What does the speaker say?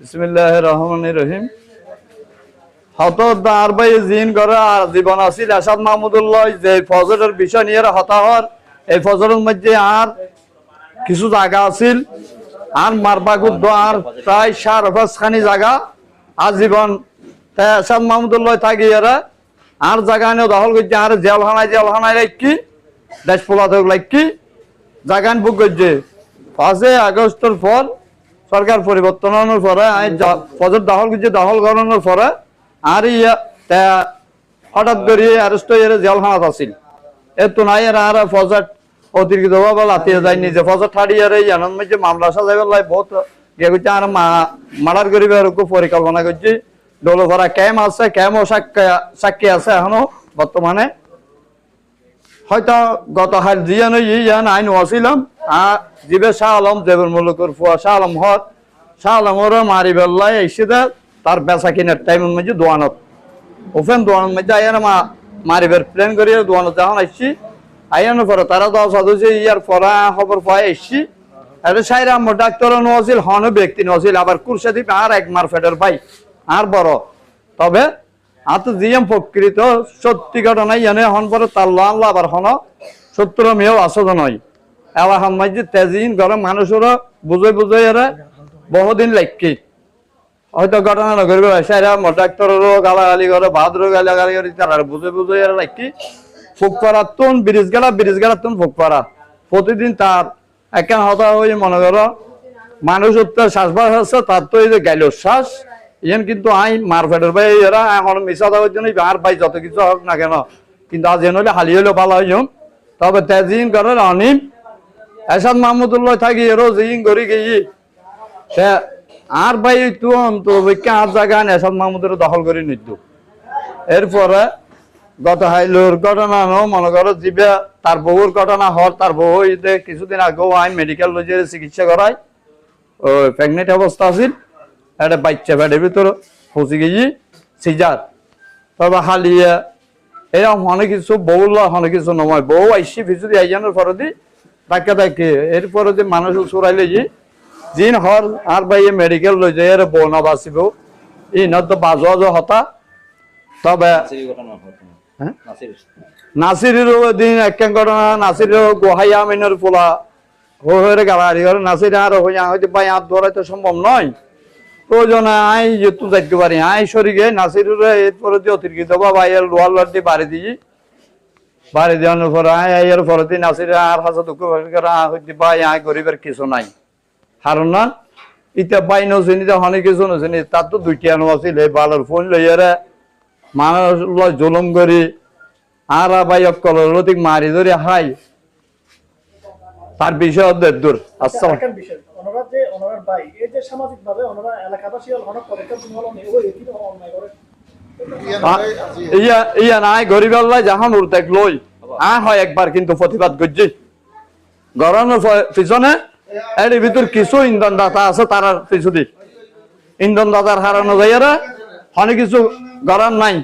বিসমিল্লাহির রহমানির রহিম। হতদ আরবাই জিন করে আর জীবন আছিল আসাদ মাহমুদুল্লাহ যে ফজরের বিষয় নিয়ে হতাহর এই ফজরের মধ্যে আর কিছু জায়গা আছিল আর মারবাগুদ্দ আর প্রায় 4-5খানি জায়গা আজীবন আসাদ মাহমুদুল্লাহ থাকি এরা আর জায়গা নিয়ে দখল করছে আর জেলখানায় রাখি দেশ পোলাতে রাখি জায়গা বুক করছে 5 আগস্টের পর সরকার পরিবর্তনের পরে ফজর দখল করছে দখল করানোর পরে আর হঠাৎ করে অ্যারেস্ট হয়ে জেলখানাত আছিল এত নাই আর ফজর অতিরিক্ত ভাবে লাতিয়ে যায় নিজে ফজর ঠাড়িয়ে জানান যে মামলা সাজাইবার বহুত গিয়ে করছে আর মার্ডার করিবার পরিকল্পনা করছি ডোলভরা ক্যাম্প আছে ক্যাম্পও সাক্ষী আছে এখনো বর্তমানে হয়তো গত হাল জিয়ান আইন ওয়াছিলাম আর জিবে শাহ আলম দেবের মুলুকের ফুয়া শাহ আলম হত শাহ আলমর মারি বেল্লাই এসে তার বেচা কিনার টাইমের মধ্যে দোয়ানত ওপেন দোয়ানের মধ্যে আইয়ান মারিবের প্ল্যান করিয়ে দোয়ানত যখন আসছি আইয়ানোর পরে তারা 10 হাজার ইয়ার পরা খবর পাই এসছি এটা সাইরা আমার ডাক্তার নছিল হন ব্যক্তি নছিল আবার কুরসাদি আর এক মারফেটের ভাই আর বড় তবে আর তো জিএম প্রকৃত সত্যি ঘটনা জানে হন পরে তার আল্লাহ আবার হন 70 মেয়েও আসত নয় এবার হন মাঝে তেজিন গরম মানুষেরও বুঝে এরা বহুদিন লাগকি হয়তো ঘটনা নগরবে সাইরা আমার ডাক্তারেরও গালাগালি করে ভাদ্রও গালাগালি করে তারা বুঝে এরা লাগকি ফুক করা তুন ব্রিজ গেলা তুন ফুক করা প্রতিদিন তার একখান হতা হয়ে মনে করো মানুষ উত্তর শ্বাসবাস আছে তার তো এই যে গেল শ্বাস ইয়ান কিন্তু আইন মারফেটের ভাই এরা এখন মিশা দেওয়ার জন্য আর ভাই যত কিছু হোক না কেন কিন্তু আজ হলে হালি হইলেও ভালো হইম তবে তেজিন করে অনিম এসাদ মাহমুদুল্লাহ থাকি এরও জিন করি গিয়ে আর ভাই তো আর জায়গা এসাদ মাহমুদের দখল করে নিত এরপরে গত হাইলোর ঘটনা মনে করো জিবে তার বউর ঘটনা হর তার বউ কিছুদিন আগেও আইন মেডিকেল লজে চিকিৎসা করায় ওই প্রেগনেন্ট অবস্থা আছিল একটা বাচ্চা পেটের ভিতরে ফসি গিয়ে সিজার তবে হালিয়া এরকম অনেক কিছু বউল অনেক কিছু নয় বউ আইসি ভিজুদি আইজানোর পরে দি তাকে এরপরে যে মানুষ চুরাইলে জিন হর আর ভাইয়ে মেডিকেল লই যায় এর বউ না বাঁচিব ই ন তো বাজো হতা তবে নাসিরের দিন এক ঘটনা নাসিরের গোহাইয়া মিনের পোলা হয়ে গাড়ি করে নাসির আর হয়তো ভাই হাত ধরাইতে সম্ভব নয় প্রয়োজনে আই যেহেতু যাইতে পারি আই সরিগে নাসিরের এরপরে দিয়ে অতিরিক্ত বাবা লোহার লোহার দিয়ে বাড়ি দেওয়ানোর পরে এর পরে দিয়ে নাসির আর হাসা দুঃখ হইতে ভাই আয় গরিবের কিছু নাই হারণ না ইটা পাই নচিনি অনেক কিছু নচিনি তার তো 2টি আনো আছিল এই বালার ফোন লইয়ারে মানুষ জুলুম করি আর ভাই অকলের অধিক মারি ধরে হাই তার বিষয় দূর আচ্ছা ইয়া নাই গরিব আল্লাহ যখন উর্তেক লই হয় একবার কিন্তু প্রতিবাদ করছি গরমের পিছনে এর ভিতর কিছু ইন্ধন দাতা আছে তার পিছু দিক ইন্ধন দাতার হারানো যাইয়ারা অনেক কিছু গরম নাই